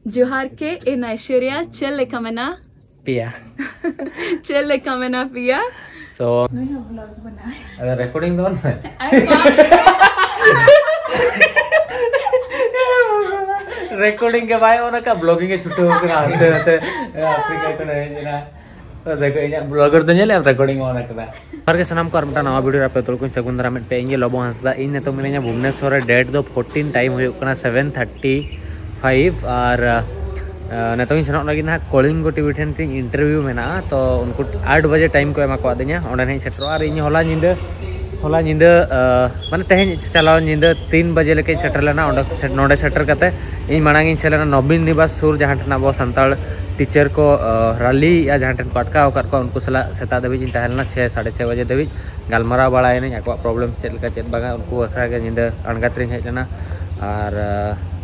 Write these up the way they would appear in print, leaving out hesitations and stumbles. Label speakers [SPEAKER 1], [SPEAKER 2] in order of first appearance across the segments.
[SPEAKER 1] जोहार के इन ऐश्वर्या चल लेका मना
[SPEAKER 2] पिया
[SPEAKER 1] चल लेका मना पिया
[SPEAKER 2] सो
[SPEAKER 1] मैं ब्लॉग बनाए
[SPEAKER 2] अगर रिकॉर्डिंग दोन में रिकॉर्डिंग के बाद ओना का ब्लॉगिंग के छुट्टी हो करा आते होते अफ्रीका को नहीं जना तो देखो इन ब्लॉगर तो नहीं ले रिकॉर्डिंग ओना करा हर के सनाम को और नवा वीडियो पे तो कोई सेगुंदरा में पे इंगे लोबो हंसदा इन ने तो मिले냐 भुवनेश्वर डेट दो 14 टाइम हो कना 7:35 और नेतो सेनों लगी ना कलिंगो टीवी ठेन तीन इंटरव्यू मेना तो उनको 8 बजे टाइम को एमा को दिया ओंडे नहीं सेटरो और इन होला निंदा माने तेहन चलाव निंदा 3 बजे लेके सेटर लेना नोडे सेटर करते इन मांग इन चलेना नवीन निवास सुर जहाँ ठेन अब सानताल टीचर को रैली या जहाँ ठेन को अटकाव कर को उनको सला सेता दबी तहलना 6 साढ़े 6 बजे दबी गलमारा बड़ाने आको प्रॉब्लम चेद बागा उनको अखरा के निंदा अणगात्री हेजना और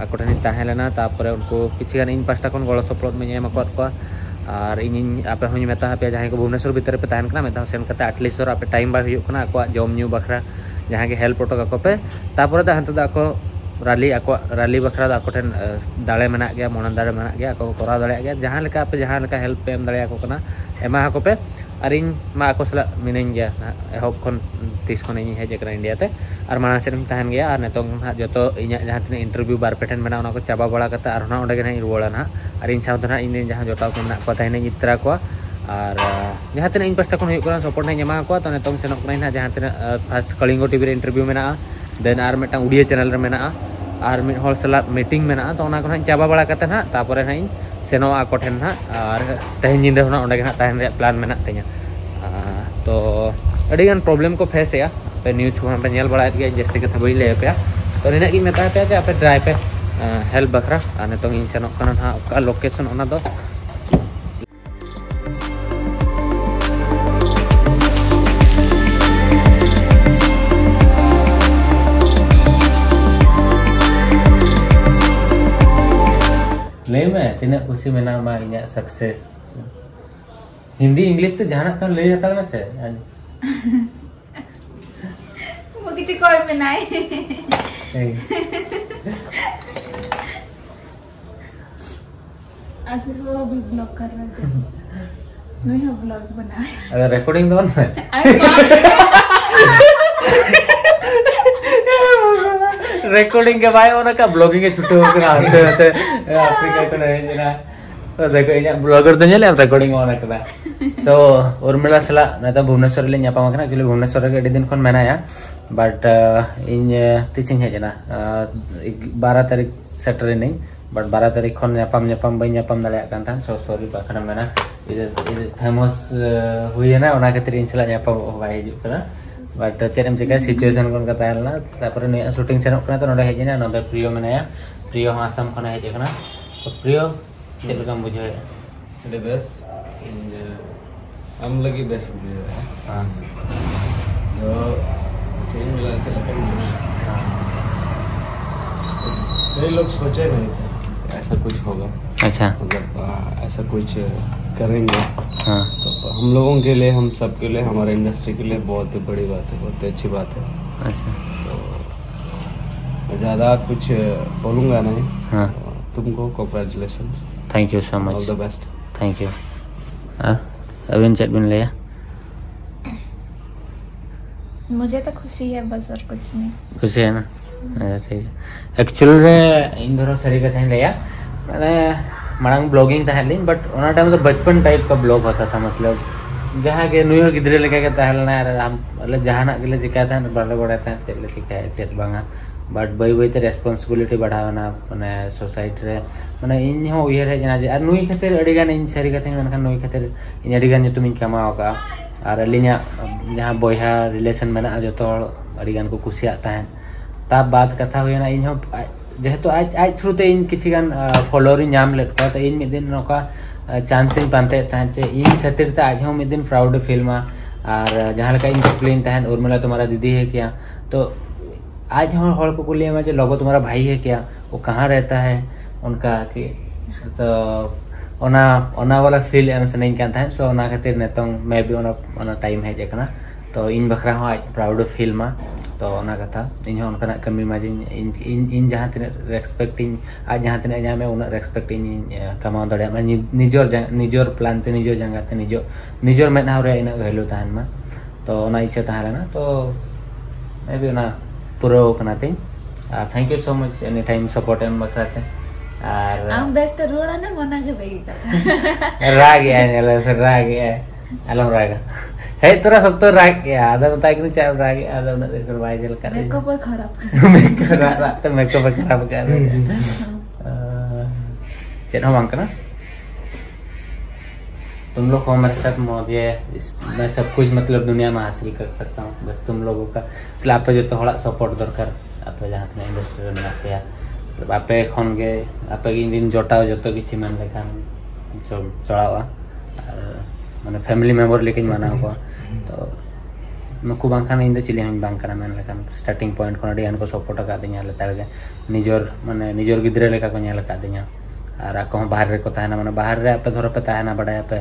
[SPEAKER 2] आको ठेन तहलना तापर उनको किसी इन पास्टा को गड़ो सपड़ में एम को और इन आपे हूँ मेता पे जहाँ को भुवनेश्वर भीतर पे तहन कना मेता सेन कते एटलिस्ट आपे टाइम बाय हुयुग कना आको जम न्यू बखरा जहाँ के हेल्प ओटो काको पे तापर हंते आको रैली बखरा आको ठेन दाड़े मेना गया मन दाड़े मेना गया आको करा दाड़े गया जहाँ लेका आपे जहाँ लेका हेल्प पे एम दाड़े आको कना एमा आको पे और इन मा आको सला मिनाइन गया एहब खन 30 खन इन हेज कना इंडिया ते और माना से तहन गया और नेतो जो तो इन जहाँ तीन इंटरव्यू बार पेटेन मेना उना को चाबा बड़ा करते और ना ओंडे गे रुआड़ा ना और इन साथ ना इन जहाँ जोटाव को मेना को तहन इतरा को और जहाँ तीन इन पास्टा को सपोर्ट नहीं एमा को तो नेतो सेनोक ना जहाँ तीन फर्स्ट कलिंगो टीवी इंटरव्यू मेना देन और मिटन उड़िया चैनल रे मेना और मिड हॉल सला मीटिंग मेना तो उना को ना चाबा बड़ा करते ना तापर ना इन सेनो आको ठेन ना और तेहन जिंदा होना ओंडे गे तहन रे प्लान मेना ते냐 तो अड़ीगान प्रॉब्लम को फेस या पे न्यूज को पे नेल बड़ा के जैसे कथा बई ले पे तो निना की मेता पे आपे ड्राई पे हेल्प बखरा आने तो इन सेनो कना ना का लोकेशन ओना दो ले में तिना खुशी में ना मा इना सक्सेस हिंदी इंग्लिश तो जहां तो ले जाता है से
[SPEAKER 1] वो किसी कोई में नहीं ऐसे वो अभी ब्लॉग कर रहे थे मैं हम ब्लॉग बनाया
[SPEAKER 2] अगर रिकॉर्डिंग दोन में रिकॉर्डिंग के बाद ओना का ब्लॉगिंग के छुट्टी हो करा आते होते अफ्रीका को नहीं जना तो देखो इन ब्लॉगर तो नहीं रिकॉर्डिंग ओना करा सो उर्मिला सला नेता भुवनेश्वर ले ᱧᱟᱯᱟᱢ ᱟᱠᱟᱱᱟ एक्चुअली भुवनेश्वर रे ᱟᱹᱰᱤ दिन खन मेनाया बट इन तीसिंग हेजना 12 तारीख सेटर नहीं बट 12 तारीख खन ᱧᱟᱯᱟᱢ बई ᱧᱟᱯᱟम दाड़े कान था सो सॉरी बाखना मेना इधर फेमस हुई है ना ओना खातिर इन सला ᱧᱟᱯᱟम बाय हिजु करा बट चेरम चिका सिचुएशन कोन का ताहलना तापर ने शूटिंग सेनक कना तो नोडे हेजना नोडे प्रियो मेनाया प्रियो आसाम खन हेज कना तो प्रियो चेद लगा बुझे
[SPEAKER 3] the best हम लगी बेस्ट वीडियो है
[SPEAKER 2] हां
[SPEAKER 3] जो तीन मिला से लगन कई लोग सोचे नहीं थे ऐसा कुछ होगा
[SPEAKER 2] अच्छा
[SPEAKER 3] मतलब ऐसा कुछ करेंगे
[SPEAKER 2] हाँ
[SPEAKER 3] तो हम लोगों के लिए हम सब के लिए हमारे इंडस्ट्री के लिए बहुत बड़ी बात है बहुत अच्छी बात है
[SPEAKER 2] अच्छा
[SPEAKER 3] तो मैं ज़्यादा कुछ बोलूँगा नहीं
[SPEAKER 2] हाँ
[SPEAKER 3] तुमको congratulation
[SPEAKER 2] thank you so much
[SPEAKER 3] all the best
[SPEAKER 2] thank you अबिन चेट बिन लिया
[SPEAKER 1] मुझे तो खुशी है बस और कुछ नहीं
[SPEAKER 2] खुशी है ना ठीक है एक्चुअली रे इन दोनों सारी कथा लिया मैंने मांग ब्लॉगिंग था लिंग बट ओना टाइम तो बचपन टाइप का ब्लॉग होता था मतलब जहाँ के नुयो गिद्रे लेके के तहलना हम मतलब जहाना के लिए चिका था बड़े बड़े था चले चिका है चेत बांगा बट बई बई ते रेस्पॉन्सिबिलिटी बढ़ावना माने सोसाइटी रे माने इन हो उयर है जना जे और नुई खातिर अडिगान इन सारी कथा मनखान नुई खातिर इन अडिगान जो तुम कमाओ का और अलिया जहाँ बॉयहा रिलेशन मेना जो तो अडिगान को कुसियाता है तब बात कथा हुई ना इन हो जेहेतु आज थ्रू ते इन किछि गान फॉलोअर नाम लेट को तो इन मिद दिन नोका चांस इन पानते था जे इन खातिर ते आज हो मिद दिन प्राउड फील मा और जहाँ लका इन प्लेन तहन उर्मिला तुम्हारा दीदी है क्या तो आज हम हॉल को कुलिया में जो लोगो तुम्हारा भाई है क्या वो कहाँ रहता है उनका कि तो ओना वाला फील एम से नहीं कहता है सो ओना खातिर नेतों मैं भी ओना टाइम है जेकना तो इन बखरा हो आज प्राउड फील मा तो ओना कथा इन हो उनका कमी मा इन जहां तिने रेस्पेक्टिंग आज जहां तिने जामे उना रेस्पेक्टिंग कमाओ दड़े मा निजोर प्लान ते निजोर जंगा ते निजोर मेना रे इन वैल्यू ताहन मा तो ओना इच्छा ताहलेना तो मे बी ओना पूरा कना ते thank you so much any time support एम बखराते और
[SPEAKER 1] हम बेस्ट रोड़ा ना मना के भाई कथा
[SPEAKER 2] राग है फिर राग है अलम राग है तोरा सब तो राग गया आधा बता के चाहे राग है आधा उन्हें देख कर भाई जल कर
[SPEAKER 1] मेकअप खराब
[SPEAKER 2] मेकअप खराब कर चेन हम अंकना तुम लोग को हमारे साथ मौज है मैं सब कुछ मतलब दुनिया में हासिल कर सकता हूँ बस तुम लोगों का मतलब आप जो थोड़ा सपोर्ट दरकार आप जहाँ तक इंडस्ट्री में आते हैं मतलब आप खन के आप इन जोटाओ जो तो किसी मन लेखान चढ़ावा माने फैमिली मेंबर लेकिन माना को तो नुकु बांखान इन चिली हम बांखाना मेन लेखान स्टार्टिंग पॉइंट को अड़ी को सपोर्ट का दिया लेतार के निजोर माने निजोर गिद्रे लेका को नेल का दिया और आको बाहर रे को ताहना माने बाहर रे आपे धरो पे ताहना बड़ा पे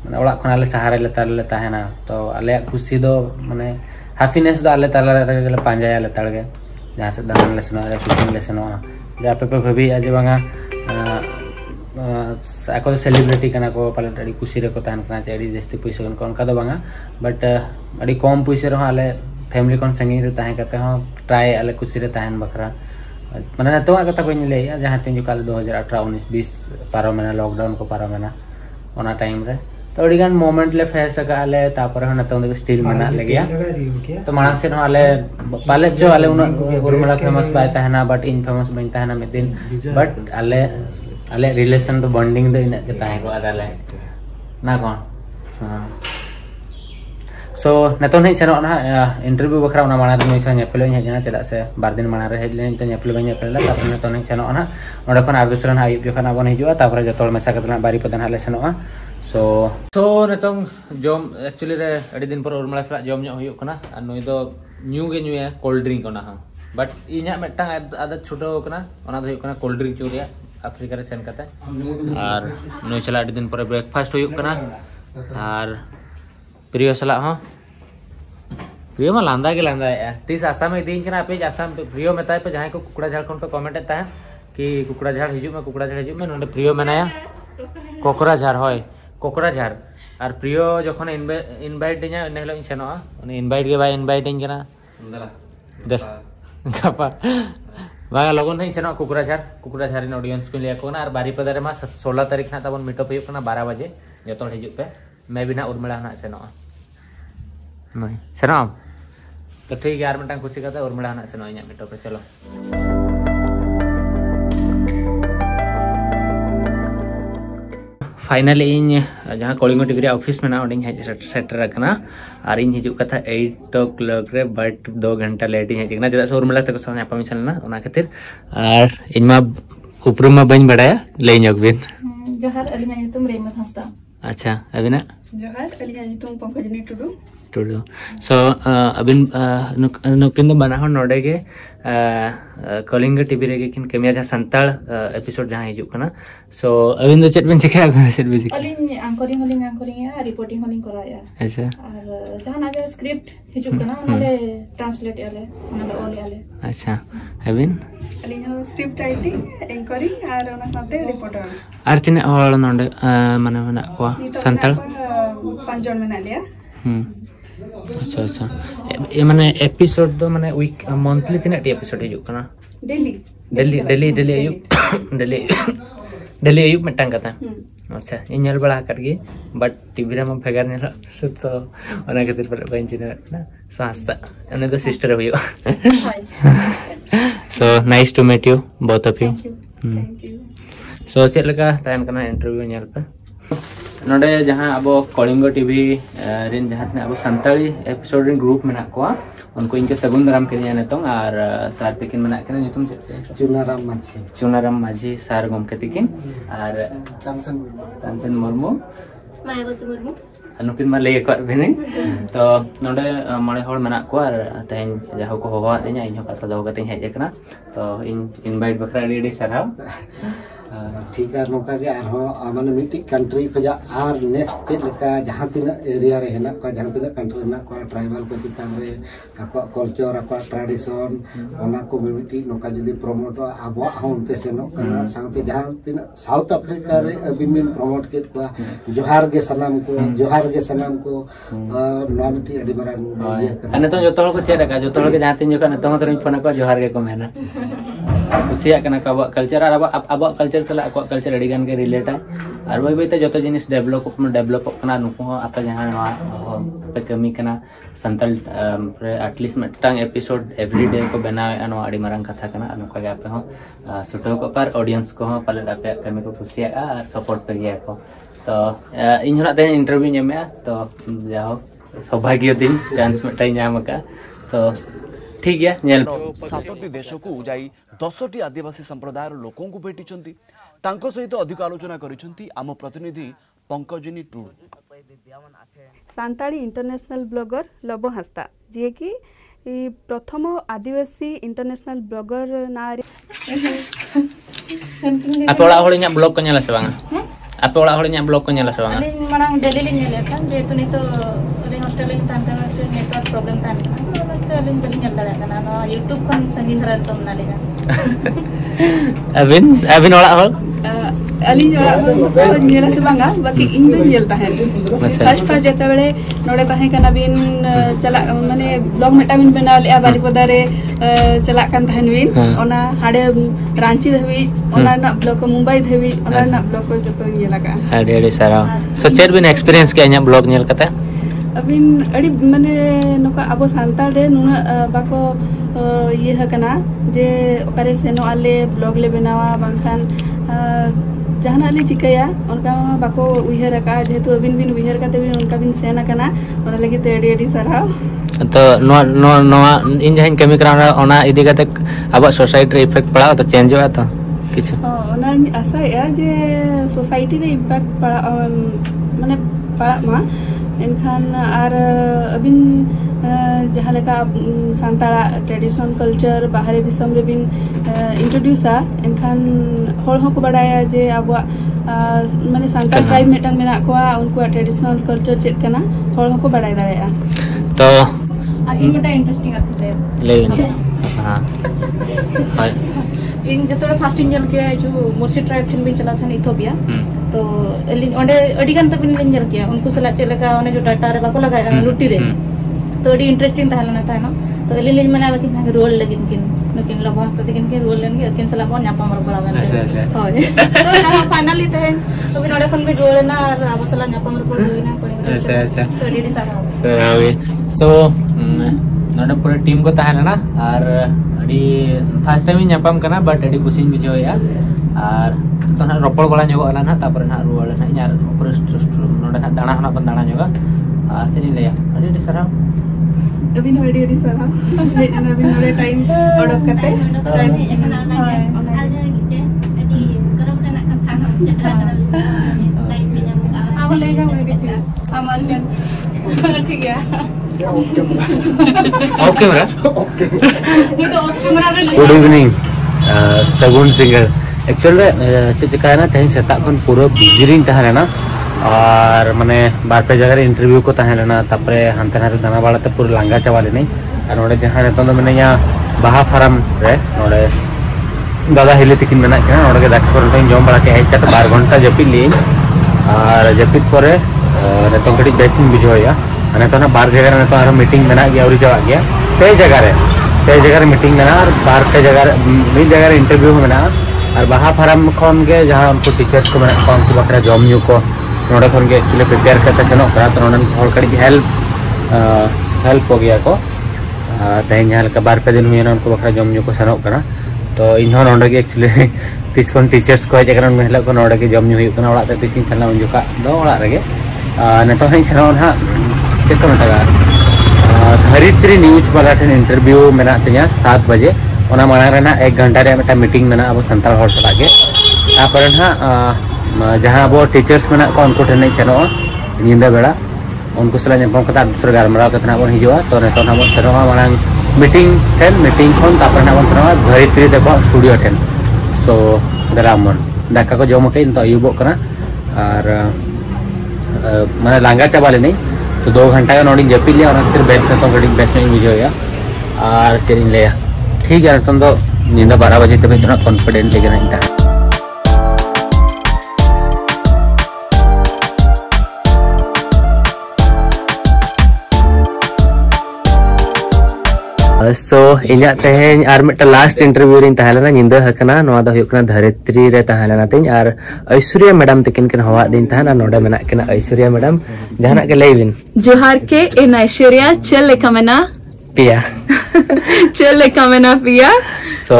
[SPEAKER 2] माने ओड़ा खन आले सहारा लेतार ले ताहना तो आले खुशी दो माने हैप्पीनेस दो आले ताला रे पांजाया लेतार के जहां से दान ले सुना कुकिंग ले सुना जा पे भाभी आज बांगा आको सेलिब्रिटी कना को पाले अड़ी खुशी रे को ताहन कना चेड़ी जस्ती पैसा को उनका दो बांगा बट अड़ी कम पैसा रे आले फैमिली कोन संगी रे ताहे करते हो ट्राई आले खुशी रे ताहन बकरा माने तो कथा कोई ले जहां तीन जो काल 2018 19 20 पारो महीना लॉकडाउन को पारो महीना ओना टाइम रे तो अड़ीगान मोमेंट ले फेस का आले तापर हो नतो स्टिल मना ले गया तो मांग से आले पाले जो आले उन उर्मिला फेमस बाय ताहना बट इन फेमस बन ताहना में दिन बट आले रिलेशन तो बॉन्डिंग दो इन के ताहे को आदाले ना कोन हां सो नतो नहीं सेनो ना इंटरव्यू बखरा ना माना दो इसा नेपले हे जना चला से बार दिन माना रे हेजले तो नेपले बन नेपले तापर नतो नहीं सेनो ना ओडे कोन आर दूसरा ना आयुब जखना बन हिजुआ तापर जतोल मेसा कतना बारी पदन हाले सेनो सो नतों जम एक्चुअली रे अड़ी दिन पर उर्मिला सला जम न्यो हुयो कना आ नोय दो न्यू गे न्यू कोल्ड ड्रिंक ओना हा बट इन्या मेटा आदत छुटो कना ओना दो कना कोल्ड ड्रिंक चुरिया अफ्रीका रे सेन कता और नोय चला अड़ी दिन पर ब्रेकफास्ट हुयो कना और प्रियो सला हो प्रियो में लांदा के लांदा है तीस आसाम में दिन कना पे आसाम प्रियो में ताय पे जहां को कुकड़ा झाड़ कोन पे कमेंट आता है कि कुकड़ा झाड़ हिजु में नोंडे प्रियो मेनाया कोकरा झाड़ होय कोकरा झाड़ और प्रियो जखन इनवाइट दिया इन हेलो सेनोआ उनी इनवाइट के बाय इनवाइट दिन कना दस गपा बागा लगन नहीं सेनो कुकरा झाड़ इन ऑडियंस को लिया कोना और बारीपदा रे मा 16 तारीख ना तबन मीटअप हुयो कना 12 बजे जतो हिजु पे मैं भी ना उर्मिला ना सेनोआ नहीं सेनो तो ठीक है यार मिनटां खुशी कथा उर्मिला ना सेनो इना मीटअप पे चलो फाइनली इन जहाँ कलिंग टीवी ऑफिस में ना सेटर रखना और इन हिजू कथा 8 o'clock रे बट 2 घंटा लेट इन हेजना चदा से उर्मिला तक साथ नापा मिसलना ओना खातिर और इनमा उपरुम में बन बड़ाया ले जगबिन
[SPEAKER 1] जोहार अलिंगा नितुम रेमत हंसदा
[SPEAKER 2] अच्छा अबिना
[SPEAKER 1] जोहार अलिंगा नितुम पंकजनी टुडू
[SPEAKER 2] सो अबिन नुकिन दो बना हो नोडे के कलिंग टीवी रे किन कमिया जा संताल एपिसोड जहां हिजु कना सो अबिन दो चेट बिन चिका चेट बिन
[SPEAKER 1] अलिंग एंकरिंग या रिपोर्टिंग होलिंग कराया
[SPEAKER 2] अच्छा
[SPEAKER 1] और जहां आगे स्क्रिप्ट हिजु कना ओले ट्रांसलेट याले ओना ओले याले
[SPEAKER 2] अच्छा अबिन
[SPEAKER 1] अलिंग स्क्रिप्ट राइटिंग एंकरिंग और ओना साथे रिपोर्टर
[SPEAKER 2] आर तिने होल नोडे माने को संताल
[SPEAKER 1] 5 जन मेना लिया
[SPEAKER 2] अच्छा अच्छा ये माने एपिसोड दो माने वीक मंथली तीन एपिसोड हिजु कना डेली अयुब मिटन कथा अच्छा इनल बड़ा करगे बट टीवी रे म फेगर नेला तो ओना खातिर पर बंचिना ना सास्ता अने दो सिस्टर हुयो so nice to meet you both of you
[SPEAKER 1] thank you
[SPEAKER 2] so check लगा तायन कना इंटरव्यू नेल पे नोडे जहां अब कलिंग टीवी रेन जहां तना अब संताली एपिसोड रे ग्रुप मेना को उनको इनके सगुन दाराम के दिया नेतों और सार तिकिन मेना के नितुम चुनाराम माझी सार गम के तिकिन और तानसन मुर्मू
[SPEAKER 1] मायावती मुर्मू
[SPEAKER 2] अनुकिन मा ले को बेने तो नोडे मणे होड़ मेना को और तेन जहां को होवा दे냐 इन कथा दो कते हेज एकना तो इन इनवाइट बखरा रेडी सरहाव
[SPEAKER 4] ठीक है नौका के माने मिट्टी कंट्री खजा आर नेक्स्ट चेक लेका जहां तिना एरिया रे हेना का जहां तिना कंट्री ना को ट्राइबल को चितान रे आको कल्चर आको ट्रेडिशन ओना को मिट्टी नौका जदी प्रमोट आबो होनते सेनो kana साउथ जहां तिना साउथ अफ्रीका रे अबिमिन प्रमोट के को जोहार के सलाम को नवा मिट्टी अडी मारा ये
[SPEAKER 2] अने तो जतो को चेक का जतो के जहां तिन जो का तो तरिन फोन को जोहार के को मेना कुसिया कना का कल्चर और अब कल्चर चला को कल्चर अड़ी गान के रिलेट है और वही वही जो जिनिस डेवलप कना नुको आप जहां पे कमी कना संतल एटलीस्ट मिटटांग एपिसोड एवरीडे को बनावे अनो अड़ी मारंग कथा कना नुका के आपे हो सुटो को पर ऑडियंस को पाले आपे कमी को कुसिया और सपोर्ट पे गया को तो इन हना ते इंटरव्यू नेमे तो जाओ सौभाग्य दिन चांस मिटाई नाम का तो ठीक है नेल
[SPEAKER 5] 7टी देश को जाई 10टी आदिवासी संप्रदाय लोकों को भेटी सहित अधिक आलोचना करिसेंती आम प्रतिनिधि पंकजिनी टू
[SPEAKER 6] सांताली इंटरनेशनल ब्लॉगर लबो हास्ता जे कि प्रथम आदिवासी इंटरनेशनल ब्लॉगर नारे
[SPEAKER 2] आप ओला होलिया ब्लॉग को नेला से बांगा आप ओला होलिया ब्लॉग को नेला से बांगा
[SPEAKER 1] अली मांग डेली लिन नेला था जे तुनी तो अली हॉस्टल लिन तान का से नेटवर्क प्रॉब्लम तान तो बस अली बली नेल दाड़ा kana no YouTube kon sangin ran tom na लेगा
[SPEAKER 2] अबिन ओला होल
[SPEAKER 6] अली जोड़ा नेला से बांगा बाकी इन दो नेलता है फर्स्ट जेते बेले नोडे ताहे कना बिन चला माने ब्लॉग मेटा बिन बना ले बारीपदा रे चला कान थान बिन ओना हाडे रांची धबी ओना ना ब्लॉग को मुंबई धबी ओना ना ब्लॉग को जतो नेला का
[SPEAKER 2] हाडे सारा सो चेर बिन एक्सपीरियंस के anya ब्लॉग नेल कता
[SPEAKER 6] अबिन अड़ी माने नोका अब सांताल रे नुना बाको ये हकना जे ओकरे सेनो आले ब्लॉग ले बनावा बांखान जहाना ले चिकया उनका बाको उइहर का जेतु अबिन बिन उइहर काते बिन उनका बिन सेना कना ओना लगी ते एडी सारा
[SPEAKER 2] तो नो इन जहां कमी करा ओना इदी काते अब सोसाइटी रे इफेक्ट पड़ा तो चेंज हुआ तो किछ
[SPEAKER 6] ओना आशा है जे सोसाइटी रे इम्पैक्ट पड़ा माने पड़ा मा एनखान आर अबिन जहां लेका सांताला ट्रेडिशन कल्चर बाहरे दिसम रे बिन इंट्रोड्यूसा एनखान होल हो को बडाया जे अब माने सांताल ट्राइब मेटंग मेना को उनको ट्रेडिशनल कल्चर चेक कना होल हो को बडाय दाया
[SPEAKER 2] तो
[SPEAKER 1] आगे बड़ा इंटरेस्टिंग आते
[SPEAKER 2] ले हां
[SPEAKER 1] इन जतो फर्स्ट इंजन के जो मोसी ट्राइब थिन बिन चला था इथियोपिया तो ओंडे अडी गन तबिन लिन जर किया उनको सला चलेका ओने जो डाटा रे बाको लगाया लुटी रे तो अडी इंटरेस्टिंग ताहलना था ना तो लिन मना बाकी ना रोल लगिन किन लेकिन लबा तो दिखन के रोल लेन के किन सला को न्यापा मर पड़ा बन होय तो फाइनली ते तो बिन ओडे खन भी रोल ना और अब सला न्यापा मर पड़ गई ना पड़े
[SPEAKER 2] अच्छा
[SPEAKER 1] तो अडी सारा
[SPEAKER 2] सो नोडे पूरे टीम को ताहलना और अडी फर्स्ट टाइम न्यापाम कना बट अडी कुछ बुझो या और तो ना रोपड़ बड़ा जोगा अला ना तापर ना रुवाल ना यार पूरे नोडे ना दाना हना बन दाना जोगा आ चली ले अडी सारा
[SPEAKER 6] अबिन अडी सारा अबिन नोडे टाइम ऑर्डर करते टाइम एकना ना आज गीते अडी गरम ना कथा सेटरा टाइम पे जाम अब ले जाओ के हमार ठीक है
[SPEAKER 2] ओके मेरा गुड इवनिंग सगुन सिंगर एक्चुअली चिका ना तेज सेता खन पूरा बिजी रिंग तहना और माने बार पे जगह इंटरव्यू को तहना तापरे हानते नाते दाना बाड़ाते पूरा लांगा चावा लेनी और नोडे जहां नेतो दो मैंने यहाँ बाहा फार्म रे नोडे दादा हिली तकिन मेना के नोडे के दाखा पर जम बड़ा के हेज 12 घंटा जपित ली और जपित परे नेतो कटी बेसिन बुझोया अने तो ना बार जगह ने तो आरो मीटिंग मेना गया और जावा गया कई जगह रे मीटिंग मेना और बार पे जगह मिल जगह इंटरव्यू मेना और बाहा फार्म खन के जहां उनको टीचर्स को मेना को उनको बकरा जॉब न्यू को नोडे खन के एक्चुअली प्रिपेयर करते सेनो करा तो नोडन हॉल कड़ी हेल्प हो गया को तेन जहां का बार पे दिन हुई ना उनको बकरा जॉब न्यू को सेनो करा तो इन हो नोडे के एक्चुअली तीस कोन टीचर्स को जगह में हेला को नोडे के जॉब न्यू हुई कना ओड़ा ते तीसिन चला उन जोका दो ओड़ा रगे ने तो हई सेनो ना चेक मटा धरित्री न्यूज वाला ठेन इंटरव्यू मेना तिया 7 बजे ओना मांग रेना 1 घंटा रे मेटा मीटिंग मेना अब संताल हर सला के तापर ना जहां अब टीचर्स मेना को उनको ठेन सेनो निंदा बेड़ा उनको सला नेपम कता दूसरा गारमराव कतना बन हिजुआ तो नेतो ना बन सेनो मांग मीटिंग खन तापर ना बन धरित्री देखो स्टूडियो ठेन सो दरामन दाका को जम के तो अयुबो कना और माने लांगा चाबा लेनी तो 2 घंटा का नोडिंग जपी लिया और फिर बेस्ट तो गड़ी बेस्ट में बुझोया और चेरिन ले ठीक है तो नींद 12 बजे तक इतना कॉन्फिडेंट लेके नहीं था सो इन्या तेहें आर मिट लास्ट इंटरव्यू रिन तहलेना निंदा हकना नोआ द हुयकना धरित्री रे तहलेना तें आर ऐश्वर्या मैडम तकिन किन हवा दिन तहना नोडे मेना किना ऐश्वर्या मैडम जहाना के लेबिन
[SPEAKER 6] जोहार के इन ऐश्वर्या चल लेका मेना
[SPEAKER 2] पिया
[SPEAKER 6] चल लेका मेना पिया
[SPEAKER 2] सो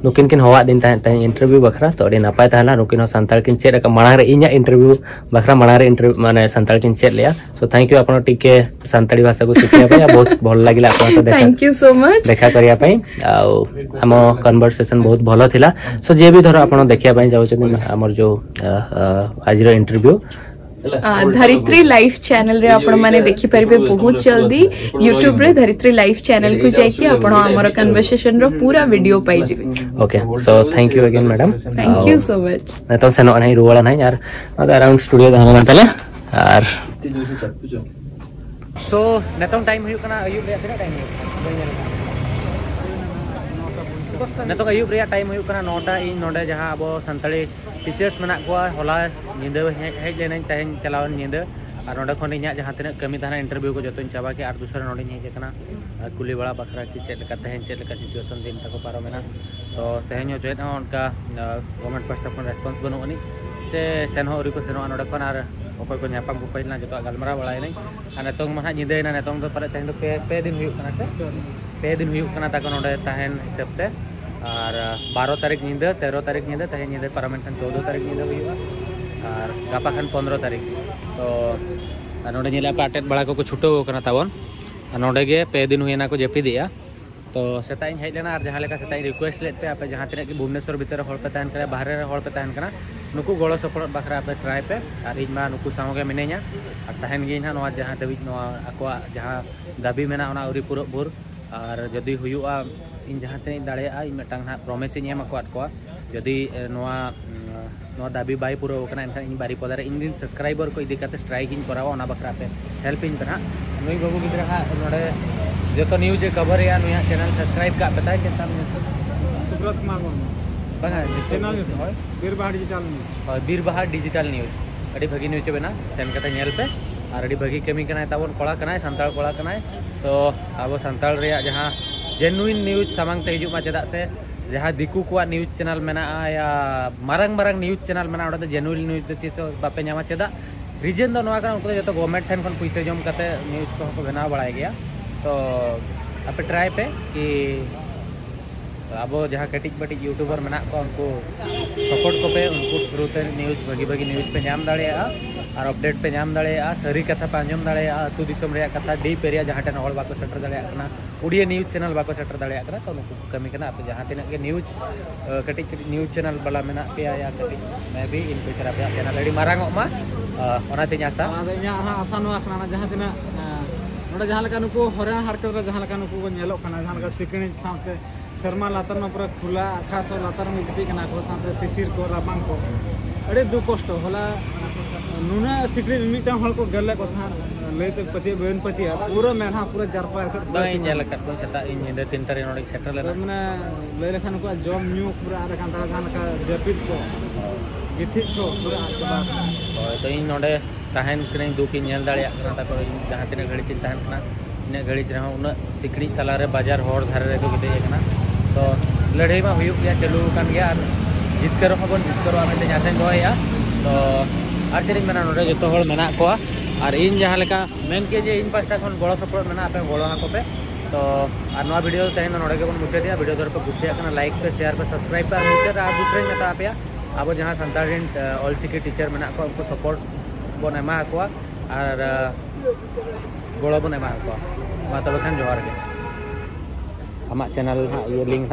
[SPEAKER 2] नुकिन किन हवा दिन तहन इंटरव्यू बखरा तो अडी नापाय तहला नुकिन हो संताल किन चेड का मांग रे इन्या इंटरव्यू बखरा मांग रे इंटरव्यू माने संताल किन चेड लिया सो थैंक यू आपन टिके संताली भाषा को सिखिया पे बहुत भल लागिला आपन तो देखा
[SPEAKER 6] थैंक यू सो मच
[SPEAKER 2] देखा करिया पे हम कन्वर्सेशन बहुत भलो थिला सो जे भी धरो आपन देखिया पे जाउ छथिन हमर जो आज रो इंटरव्यू
[SPEAKER 6] धरित्री लाइव चैनल रे आपण माने देखि परबे बहुत जल्दी यूट्यूब रे धरित्री लाइव चैनल को जाई कि आपण हमर कन्वर्सेशन रो पूरा वीडियो पाई जिबे
[SPEAKER 2] okay so thank you again madam
[SPEAKER 6] thank you so much
[SPEAKER 2] न तो सेनो नहीं रुवाला नहीं यार अराउंड स्टूडियो दहना तले और सो नेतों टाइम हुई कना अयुब रे तिना टाइम नेतों अयुब रे टाइम हुई कना 9टा इन नोडे जहां अब संतली टीचर्स मना को होला निंदे हेज लेना तहन चलावन निंदे और नोडे खन इन्या जहां तिना कमी तहना इंटरव्यू को जतन चाबा के और दूसरा नोडे हेज कना कुली बड़ा बखरा की चेक का तहन चेक का सिचुएशन दिन तक पारोमेना तो तहन जो चेत उनका गवर्नमेंट पास अपन रेस्पॉन्स बनुनी से सेन हो रिको सेनो नोडे खन और ओको को न्यापाम को पहिला जतो गलमरा बळाय नै आ नेतों महा निंदे ना नेतों तो पर तहन तो पे दिन हुई कना से पे दिन हुई कना तक नोडे तहन हिसाब ते और 12 तारीख निंदा 13 तारीख निंदा तहन निंदा पार्लामेंट खान 14 तारीख निंदा हुआ और गापा खान 15 तारीख तो नोडे नेला पाटेट बड़ा को छुटो कना तावन नोडे गे पे दिन हुईना को जेपी दिया तो सेता इन हेलेना और जहां लेका सेता रिक्वेस्ट लेते पे जहां तिना की भुवनेश्वर भीतर हॉल पे तहन करे बाहर रे हॉल पे तहन कना नुकु गोळो सपोर्ट बखरा पे ट्राई पे और इनमा नुकु सामगे मिने냐 और तहन गे ना नोआ जहां तबि नोआ अकोआ जहां दाबी मेना ओना उरी पूरा बुर और जदी हुयुआ इन जहां तने दाड़े आ इन मटांग ना प्रॉमिस इन एम अकोट को जदी नोआ दाबी बाय पूरा ओकना एनखा इन बारी पदारे इन दिन सब्सक्राइबर को इदी काते स्ट्राइक इन करावा ओना बखरा पे हेल्प इन करा नोई बाबू गिदरा हा नोडे जतो न्यूज कवर या नोया चैनल सब्सक्राइब का बताय के सामने
[SPEAKER 7] सुब्रत मागोन
[SPEAKER 2] बगा
[SPEAKER 7] चैनल
[SPEAKER 2] बीरबहार डिजिटल न्यूज अडी भगी न्यूज बेना सेन कते नेल पे और अडी भगी कमी कनाय ताबन कोड़ा कनाय संताल कोड़ा कनाय तो अब संताल रे जहां जेन्युइन न्यूज सामांग ते हिजु मा चेदा से जहां दिकु को न्यूज चैनल मेना या मारंग मारंग न्यूज चैनल मेना ओडा जेन्युइन न्यूज तो चीज बापे न्यामा चेदा रीजन दो नोआ कना उनको जतो गवर्नमेंट ठन खन पैसा जम कते न्यूज को बनाव बड़ाय गया तो आप ट्राई पे कि अब जहाँ कटिज बटिज यूट्यूबर मेना को उनको सपोर्ट को पे उनको थ्रू ते न्यूज भगी भगी न्यूज पे नाम दाड़ेया और अपडेट पे नाम दाड़ेया सरी कथा पे आंजम दाड़ेया अतु दिसम रे कथा डीप एरिया जहाँ टन हॉल बाको सेटर दाड़ेया कना उड़िया न्यूज चैनल बाको सेटर दाड़ेया कना तो उनको कमी कना आप जहाँ तिना के न्यूज कटिज न्यूज चैनल बला मेना पे या कटिज मैं भी इन फ्यूचर आप चैनल अड़ी मारांग मा ओना तिन आशा
[SPEAKER 7] आशा नोआ खाना जहाँ तिना नोडे जहाँ लेका नुको हरियाणा हारकत रे जहाँ लेका नुको को नेलो खाना जहाँ लेका सिकणी साथे शर्मा लातर में पूरा खुला आकाश और लातर में गिटी कना को साथे शिशिर को राबांग को अड़े दु कष्ट होला नुना सिकड़ी मिटा हल को गले को था लेते पति बेन पति पूरा मेना पूरा जरपा ऐसे
[SPEAKER 2] बाई नेल कट को सता इन नेदे तीन तारे नोडे सेटल लेना
[SPEAKER 7] माने ले लेखान को जॉब न्यू पूरा आरे कांता जहां का जपित को गिथि को पूरा चबा
[SPEAKER 2] तो इन नोडे तहन कने दुकी नेल दाड़िया कना ताको जहां तिना घड़ी चिन तहन कना इन घड़ी रहा उन सिकड़ी तला रे बाजार होड़ धारे रे को गिदे कना तो लड़ाई में हुई गया चलू कान गया जितकर हबन जितकर आमे ते जासेन दोया तो आर चेरिन मेना नोडे जतो होड़ मेना को और इन जहां लेका मेन के जे इन पास्टा खन गोळो सपोर्ट मेना आपे गोळो हा को पे तो आर नवा वीडियो तहन नोडे के बन मुचे दिया वीडियो दर पे गुस्से कना लाइक पे शेयर पे सब्सक्राइब पे मुचे और दूसरे मेता आपया अब जहां संतालिन ऑल चिकी टीचर मेना को उनको सपोर्ट बन एमा को और गोळो बन एमा को मा तबे खान जोहार के आमा चैनल ये लिंक